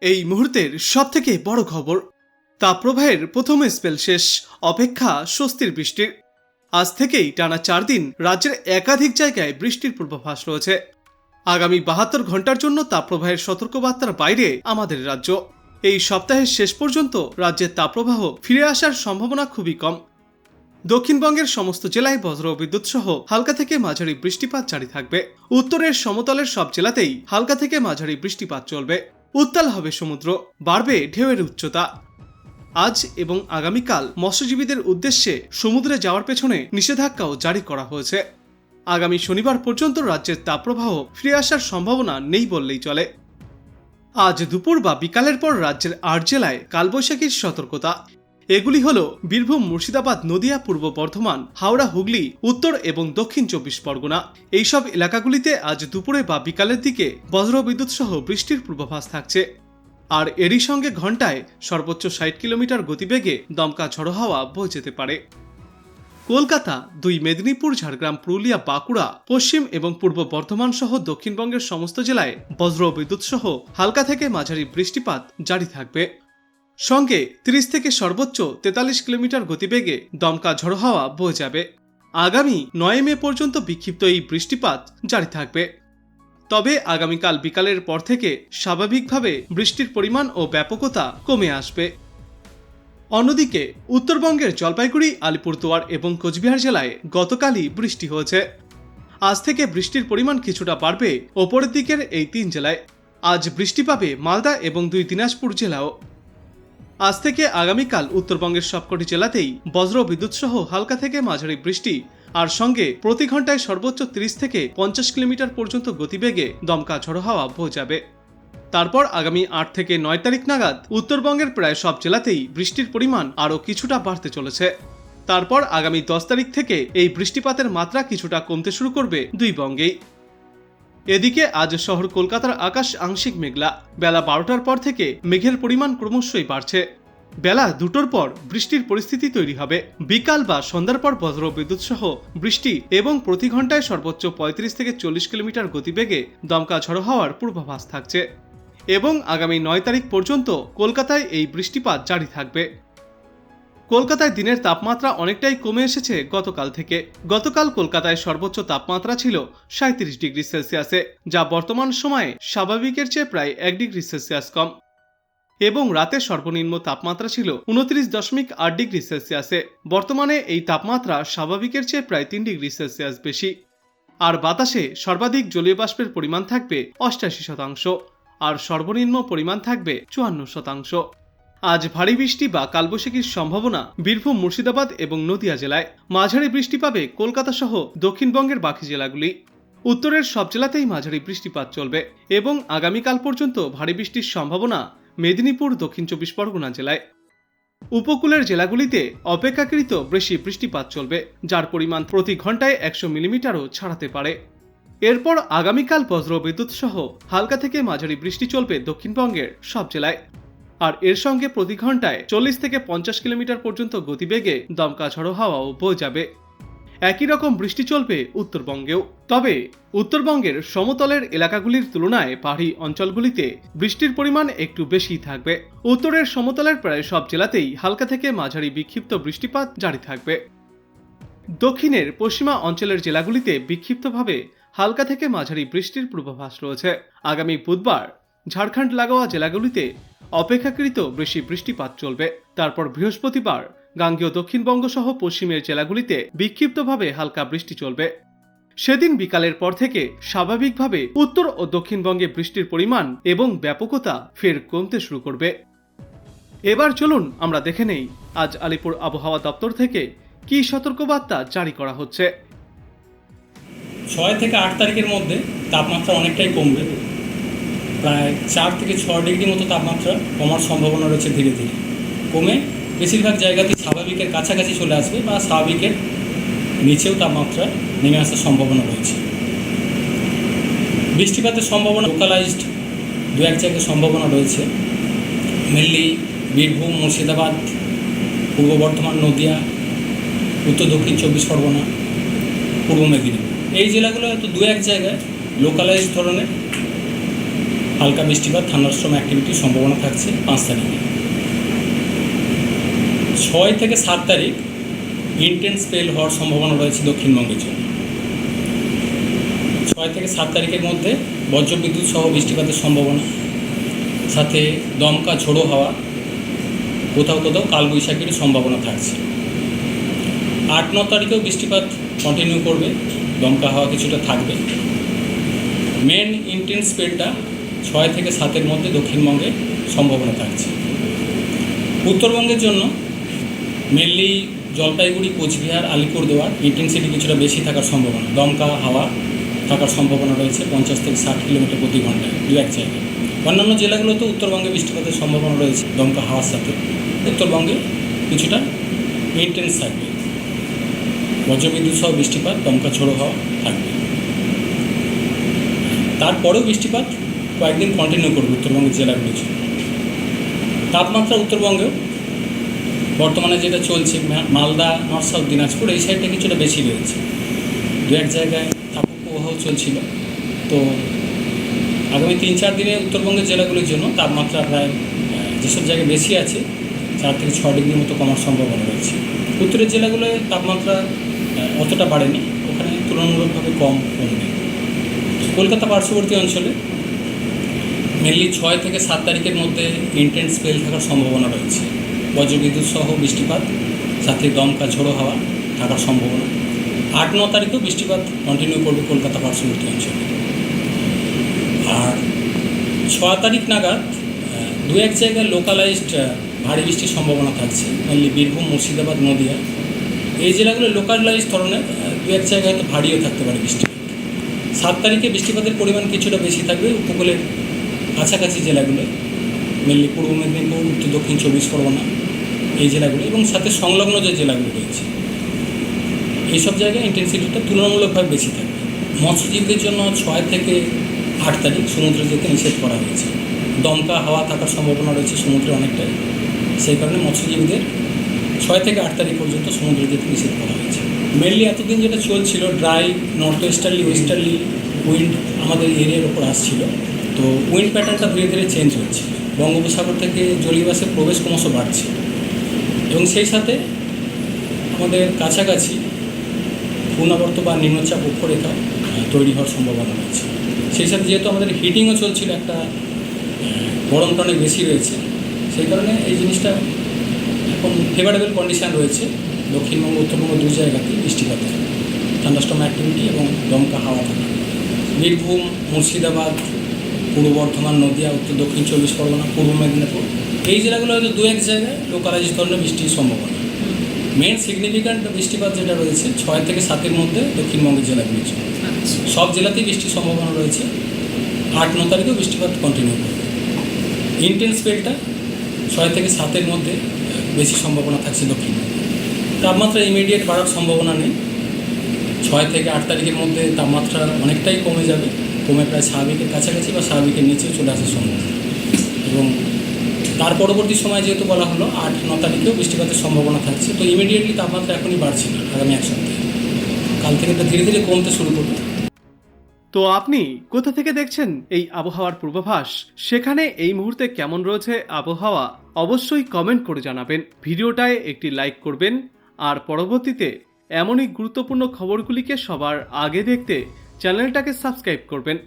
এই মুহূর্তের সবথেকে বড় খবর, তাপপ্রবাহের প্রথম স্পেল শেষ, অপেক্ষা স্বস্তির বৃষ্টির। আজ থেকেই টানা 4 দিন রাজ্যের একাধিক জায়গায় বৃষ্টির পূর্বাভাস রয়েছে। আগামী 72 ঘন্টার জন্য তাপপ্রবাহের সতর্কবার্তার বাইরে আমাদের রাজ্য। এই সপ্তাহের শেষ পর্যন্ত রাজ্যের তাপপ্রবাহ ফিরে আসার সম্ভাবনা খুবই কম। দক্ষিণবঙ্গের সমস্ত জেলায় বজ্র বিদ্যুৎ সহ হালকা থেকে মাঝারি বৃষ্টিপাত জারি থাকবে। উত্তরের সমতলের সব জেলাতেই হালকা থেকে মাঝারি বৃষ্টিপাত চলবে। উত্তাল হবে সমুদ্র, বাড়বে ঢেউয়ের উচ্চতা। আজ এবং আগামীকাল মৎস্যজীবীদের উদ্দেশ্যে সমুদ্রে যাওয়ার পেছনে নিষেধাজ্ঞাও জারি করা হয়েছে। আগামী শনিবার পর্যন্ত রাজ্যের তাপপ্রবাহ ফিরে আসার সম্ভাবনা নেই বললেই চলে। আজ দুপুর বা বিকালের পর রাজ্যের 8 জেলায় কালবৈশাখীর সতর্কতা। এগুলি হল বীরভূম, মুর্শিদাবাদ, নদিয়া, পূর্ব বর্ধমান, হাওড়া, হুগলি, উত্তর এবং দক্ষিণ 24 পরগনা। এইসব এলাকাগুলিতে আজ দুপুরে বা বিকালের দিকে বজ্রবিদ্যুৎ সহ বৃষ্টির পূর্বাভাস থাকছে। আর এরই সঙ্গে ঘন্টায় সর্বোচ্চ 60 কিলোমিটার গতিবেগে দমকা ঝড়ো হাওয়া বয়ে যেতে পারে। কলকাতা, 2 মেদিনীপুর, ঝাড়গ্রাম, পুরুলিয়া, বাঁকুড়া, পশ্চিম এবং পূর্ব বর্ধমান সহ দক্ষিণবঙ্গের সমস্ত জেলায় বজ্রবিদ্যুৎ সহ হালকা থেকে মাঝারি বৃষ্টিপাত জারি থাকবে। সঙ্গে 30 থেকে সর্বোচ্চ 43 কিলোমিটার গতিবেগে দমকা ঝড়ো হাওয়া বয়ে যাবে। আগামী 9 মে পর্যন্ত বিক্ষিপ্ত এই বৃষ্টিপাত জারি থাকবে। তবে আগামীকাল বিকালের পর থেকে স্বাভাবিকভাবে বৃষ্টির পরিমাণ ও ব্যাপকতা কমে আসবে। অন্যদিকে উত্তরবঙ্গের জলপাইগুড়ি, আলিপুরদুয়ার এবং কোচবিহার জেলায় গতকালই বৃষ্টি হয়েছে। আজ থেকে বৃষ্টির পরিমাণ কিছুটা বাড়বে ওপরের দিকের এই 3 জেলায়। আজ বৃষ্টি পাবে মালদা এবং 2 দিনাজপুর জেলাও। আজ থেকে আগামীকাল উত্তরবঙ্গের সবকটি জেলাতেই বজ্র বিদ্যুৎ সহ হালকা থেকে মাঝারি বৃষ্টি আর সঙ্গে প্রতি ঘন্টায় সর্বোচ্চ 30 থেকে 50 কিলোমিটার পর্যন্ত গতিবেগে দমকা ঝড়ো হাওয়া বয়ে যাবে। তারপর আগামী 8 থেকে 9 তারিখ নাগাদ উত্তরবঙ্গের প্রায় সব জেলাতেই বৃষ্টির পরিমাণ আরও কিছুটা বাড়তে চলেছে। তারপর আগামী 10 তারিখ থেকে এই বৃষ্টিপাতের মাত্রা কিছুটা কমতে শুরু করবে 2 বঙ্গেই। এদিকে আজ শহর কলকাতার আকাশ আংশিক মেঘলা। বেলা 12টার পর থেকে মেঘের পরিমাণ ক্রমশই বাড়ছে। বেলা 2টোর পর বৃষ্টির পরিস্থিতি তৈরি হবে। বিকাল বা সন্ধ্যার পর বজ্র বিদ্যুৎ সহ বৃষ্টি এবং প্রতি ঘন্টায় সর্বোচ্চ 35 থেকে 40 কিলোমিটার গতিবেগে দমকা ঝড়ো হওয়ার পূর্বাভাস থাকছে। এবং আগামী 9 তারিখ পর্যন্ত কলকাতায় এই বৃষ্টিপাত জারি থাকবে। কলকাতায় দিনের তাপমাত্রা অনেকটাই কমে এসেছে গতকাল থেকে। গতকাল কলকাতায় সর্বোচ্চ তাপমাত্রা ছিল 37 ডিগ্রি সেলসিয়াসে, যা বর্তমান সময়ে স্বাভাবিকের চেয়ে প্রায় 1 ডিগ্রি সেলসিয়াস কম। এবং রাতে সর্বনিম্ন তাপমাত্রা ছিল 29.8 ডিগ্রি সেলসিয়াসে। বর্তমানে এই তাপমাত্রা স্বাভাবিকের চেয়ে প্রায় 3 ডিগ্রি সেলসিয়াস বেশি। আর বাতাসে সর্বাধিক জলীয় বাষ্পের পরিমাণ থাকবে 88%, আর সর্বনিম্ন পরিমাণ থাকবে 54%। আজ ভারী বৃষ্টি বা কালবৈশাখীর সম্ভাবনা বীরভূম, মুর্শিদাবাদ এবং নদিয়া জেলায়। মাঝারি বৃষ্টি পাবে কলকাতা সহ দক্ষিণবঙ্গের বাকি জেলাগুলি। উত্তরের সব জেলাতেই মাঝারি বৃষ্টিপাত চলবে এবং আগামীকাল পর্যন্ত ভারী বৃষ্টির সম্ভাবনা মেদিনীপুর, দক্ষিণ 24 পরগনা জেলায়। উপকূলের জেলাগুলিতে অপেক্ষাকৃত বেশি বৃষ্টিপাত চলবে, যার পরিমাণ প্রতি ঘন্টায় 100 মিলিমিটারও ছাড়াতে পারে। এরপর আগামীকাল বজ্র বিদ্যুৎ সহ হালকা থেকে মাঝারি বৃষ্টি চলবে দক্ষিণবঙ্গের সব জেলায়। আর এর সঙ্গে প্রতি ঘন্টায় 40 থেকে 50 কিলোমিটার পর্যন্ত গতিবেগে দমকা ঝড়ো হাওয়াও বয়ে যাবে। একই রকম বৃষ্টি চলবে উত্তরবঙ্গেও। তবে উত্তরবঙ্গের সমতলের এলাকাগুলির তুলনায় পাহাড়ি অঞ্চলগুলিতে বৃষ্টির পরিমাণ একটু বেশি থাকবে। উত্তরের সমতলের প্রায় সব জেলাতেই হালকা থেকে মাঝারি বিক্ষিপ্ত বৃষ্টিপাত জারি থাকবে। দক্ষিণের পশ্চিমা অঞ্চলের জেলাগুলিতে বিক্ষিপ্তভাবে হালকা থেকে মাঝারি বৃষ্টির পূর্বাভাস রয়েছে। আগামী বুধবার ঝাড়খণ্ড লাগোয়া জেলাগুলিতে অপেক্ষাকৃত বেশি বৃষ্টিপাত চলবে। তারপর বৃহস্পতিবার গাঙ্গেয় দক্ষিণবঙ্গ সহ পশ্চিমের জেলাগুলিতে বিক্ষিপ্তভাবে হালকা বৃষ্টি চলবে। সেদিন বিকালের পর থেকে স্বাভাবিকভাবে উত্তর ও দক্ষিণবঙ্গে বৃষ্টির পরিমাণ এবং ব্যাপকতা ফের কমতে শুরু করবে। এবার চলুন আমরা দেখে নেই আজ আলিপুর আবহাওয়া দপ্তর থেকে কি সতর্কবার্তা জারি করা হচ্ছে। 6 থেকে 8 তারিখের মধ্যে তাপমাত্রা অনেকটাই কমবে। প্রায় 4 থেকে 6 ডিগ্রি মতো তাপমাত্রা কমার সম্ভাবনা রয়েছে। ধীরে ধীরে কমে বেশিরভাগ জায়গাতে স্বাভাবিকের কাছাকাছি চলে আসবে বা স্বাভাবিকের নিচেও তাপমাত্রা নেমে আসার সম্ভাবনা রয়েছে। বৃষ্টিপাতের সম্ভাবনা লোকালাইজড 2-1 জায়গায় সম্ভাবনা রয়েছে। মেনলি বীরভূম, মুর্শিদাবাদ, পূর্ব বর্ধমান, নদিয়া, উত্তর দক্ষিণ 24 পরগনা, পূর্ব মেদিনীপুর, এই জেলাগুলো হয়তো 2-1 জায়গায় লোকালাইজড ধরনের হালকা বৃষ্টিপাত থান্ডারস্টর্ম অ্যাক্টিভিটির সম্ভাবনা থাকছে 5 তারিখে। 6 থেকে 7 তারিখ ইন্টেন্স স্পেল হওয়ার সম্ভাবনা রয়েছে দক্ষিণবঙ্গের জন্য। 6 থেকে 7 তারিখের মধ্যে বজ্রবিদ্যুৎ সহ বৃষ্টিপাতের সম্ভাবনা, সাথে দমকা ঝোড়ো হাওয়া, কোথাও কোথাও কালবৈশাখীর সম্ভাবনা থাকছে। 8-9 তারিখেও বৃষ্টিপাত কন্টিনিউ করবে, দমকা হাওয়া কিছুটা থাকবে। মেন ইন্টেন্স স্পেলটা 6 থেকে 7-এর মধ্যে দক্ষিণবঙ্গে সম্ভাবনা থাকছে। উত্তরবঙ্গের জন্য মেনলি জলপাইগুড়ি, কোচবিহার, আলিপুরদুয়ার ইন্টেন্সিটি কিছুটা বেশি থাকার সম্ভাবনা, দমকা হাওয়া থাকার সম্ভাবনা রয়েছে 50 থেকে 60 কিলোমিটার প্রতি ঘন্টায় দু এক জায়গায়। অন্যান্য জেলাগুলোতেও উত্তরবঙ্গে বৃষ্টিপাতের সম্ভাবনা রয়েছে দমকা হাওয়ার সাথে। উত্তরবঙ্গে কিছুটা ইন্টেন্স থাকবে, বজ্রবিদ্যুৎ সহ বৃষ্টিপাত, দমকা ঝোড়ো হাওয়া থাকবে। তারপরেও বৃষ্টিপাত কয়েকদিন কন্টিনিউ করবে উত্তরবঙ্গের জেলাগুলির জন্য। তাপমাত্রা উত্তরবঙ্গেও বর্তমানে যেটা চলছে, মালদা, নর্থ সাউথ দিনাজপুর এই সাইডটা কিছুটা বেশি রয়েছে, দু এক জায়গায় তাপপ্রবাহ চলছিল। তো আগামী 3-4 দিনে উত্তরবঙ্গের জেলাগুলির জন্য তাপমাত্রা প্রায় যেসব জায়গায় বেশি আছে 4 থেকে 6 ডিগ্রির মতো কমার সম্ভাবনা রয়েছে। উত্তরের জেলাগুলোয় তাপমাত্রা অতটা বাড়েনি, ওখানে তুলনামূলকভাবে কমবে। কলকাতা পার্শ্ববর্তী অঞ্চলে মেনলি 6 থেকে 7 তারিখের মধ্যে ইন্টেন্স স্পেল থাকার সম্ভাবনা রয়েছে, বজ্রবিদ্যুৎ সহ বৃষ্টিপাত, সাথে দমকা ঝোড়ো হাওয়া থাকার সম্ভাবনা। 8-9 তারিখেও বৃষ্টিপাত কন্টিনিউ করবে কলকাতা পার্শ্ববর্তী অঞ্চলে। আর 6 তারিখ নাগাদ দু এক জায়গায় লোকালাইজড ভারী বৃষ্টির সম্ভাবনা থাকছে, মেনলি বীরভূম, মুর্শিদাবাদ, নদিয়া এই জেলাগুলো লোকালাইজড ধরনের, দু এক জায়গায় হয়তো ভারীও থাকতে পারে বৃষ্টিপাত। 7 তারিখে বৃষ্টিপাতের পরিমাণ কিছুটা বেশি থাকবে উপকূলের কাছাকাছি জেলাগুলো, মেনলি পূর্ব মেদিনীপুর, উত্তর দক্ষিণ 24 পরগনা এই জেলাগুলো এবং সাথে সংলগ্ন যে জেলাগুলো রয়েছে এইসব জায়গায় ইন্টেন্সিটিটা তুলনামূলকভাবে বেশি থাকবে। মৎস্যজীবীদের জন্য 6 থেকে 8 তারিখ সমুদ্রে যেতে নিষেধ করা হয়েছে, দমকা হাওয়া থাকার সম্ভাবনা রয়েছে সমুদ্রে অনেকটাই, সেই কারণে মৎস্যজীবীদের 6 থেকে 8 তারিখ পর্যন্ত সমুদ্রে যেতে নিষেধ করা হয়েছে। মেনলি এতদিন যেটা চলছিল ড্রাই নর্থ ওয়েস্টার্লি উইন্ড আমাদের এরিয়ার ওপর আসছিল, তো উইন্ড প্যাটার্নটা ধীরে ধীরে চেঞ্জ হচ্ছে, বঙ্গোপসাগর থেকে জলীয়বাষ্পের প্রবেশ ক্রমশ বাড়ছে এবং সেই সাথে আমাদের কাছাকাছি ঘূর্ণাবর্ত বা নিম্নচাপ অক্ষরেখা তৈরি হওয়ার সম্ভাবনা রয়েছে। সেই সাথে যেহেতু আমাদের হিটিংও চলছিল, একটা গরমটা অনেক বেশি রয়েছে, সেই কারণে এই জিনিসটা এখন ফেভারেবল কন্ডিশান রয়েছে দক্ষিণবঙ্গ, উত্তরবঙ্গ দু জায়গাতেই বৃষ্টিপাতের, থান্ডারস্টর্ম অ্যাক্টিভিটি এবং দমকা হাওয়া থাকা। বীরভূম, মুর্শিদাবাদ, পূর্ব বর্ধমান, নদিয়া, উত্তর দক্ষিণ 24 পরগনা, পূর্ব মেদিনীপুর এই জেলাগুলো হয়তো দু এক জায়গায় লোকালাইজ ধরনের বৃষ্টির সম্ভাবনা। মেন সিগনিফিক্যান্ট বৃষ্টিপাত যেটা রয়েছে 6 থেকে 7-এর মধ্যে দক্ষিণবঙ্গের জেলাগুলির জন্য। সব জেলাতেই বৃষ্টির সম্ভাবনা রয়েছে। 8-9 তারিখেও বৃষ্টিপাত কন্টিনিউ করবে। ইন্টেন্স স্পেলটা 6 থেকে 7-এর মধ্যে বেশি সম্ভাবনা থাকছে দক্ষিণবঙ্গে। তাপমাত্রা ইমিডিয়েট বাড়ার সম্ভাবনা নেই। 6 থেকে 8 তারিখের মধ্যে তাপমাত্রা অনেকটাই কমে যাবে, কমে প্রায় স্বাভাবিকের কাছাকাছি বা স্বাভাবিকের নিচেও চলে আসার সম্ভাবনা। এবং তার পরবর্তী সময় যেহেতু বলা হলো 8-9 তারিখেও বৃষ্টিপাতের সম্ভাবনা থাকছে, তো ইমিডিয়েটলি তাপমাত্রা এখনই বাড়ছে না, আগামী 1 সপ্তাহে কাল থেকে তো ধীরে ধীরে কমতে শুরু করবে। তো আপনি কোথা থেকে দেখছেন এই আবহাওয়ার পূর্বাভাস, সেখানে এই মুহূর্তে কেমন রয়েছে আবহাওয়া অবশ্যই কমেন্ট করে জানাবেন। ভিডিওটায় একটি লাইক করবেন আর পরবর্তীতে এমনই গুরুত্বপূর্ণ খবরগুলিকে সবার আগে দেখতে চ্যানেলটাকে সাবস্ক্রাইব করবেন।